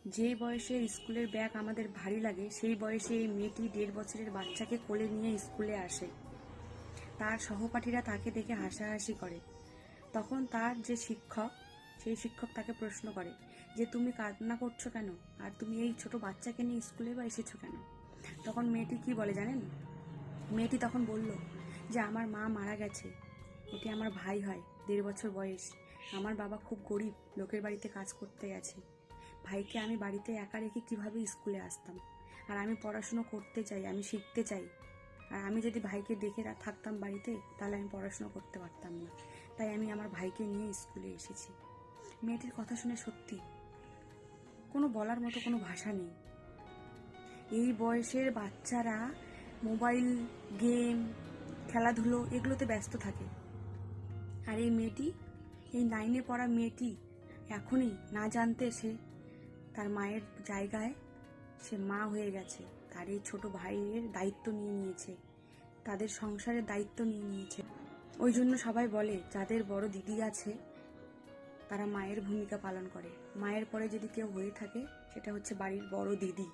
যে বয়সে স্কুলের ব্যাগ আমাদের ভারী লাগে সেই বয়সে এই মেয়েটি 1.5 বছরের বাচ্চাকে কোলে নিয়ে স্কুলে আসে। তার সহপাঠীরা তাকে দেখে হাসাহাসি করে। তখন তার যে শিক্ষক, সেই শিক্ষক তাকে প্রশ্ন করে যে তুমি কান্না করছো কেন, আর তুমি এই ছোট বাচ্চাকে নিয়ে স্কুলে বা এসেছো কেন? তখন মেয়েটি কি বলে জানেন? মেয়েটি তখন বলল যে আমার মা মারা গেছে, এটি আমার ভাই হয়, 1.5 বছর বয়স। আমার বাবা খুব গরিব, লোকের বাড়িতে কাজ করতে গেছে। ভাইকে আমি বাড়িতে একা রেখে কিভাবে স্কুলে আসতাম? আর আমি পড়াশুনো করতে চাই, আমি শিখতে চাই। আর আমি যদি ভাইকে দেখে থাকতাম বাড়িতে, তাহলে আমি পড়াশুনো করতে পারতাম না। তাই আমি আমার ভাইকে নিয়ে স্কুলে এসেছি। মেয়েটির কথা শুনে সত্যি কোনো বলার মতো কোনো ভাষা নেই। এই বয়সের বাচ্চারা মোবাইল, গেম, খেলাধুলো এগুলোতে ব্যস্ত থাকে। আর এই মেয়েটি, এই 9-এ পড়া মেয়েটি এখনই না জানতে সে তার মায়ের জায়গায় সে মা হয়ে গেছে। তার এই ছোট ভাইয়ের দায়িত্ব নিয়ে নিয়েছে, তাদের সংসারের দায়িত্ব নিয়ে নিয়েছে। ওই জন্য সবাই বলে যাদের বড় দিদি আছে তারা মায়ের ভূমিকা পালন করে। মায়ের পরে যদি কেউ হয়ে থাকে সেটা হচ্ছে বাড়ির বড় দিদি।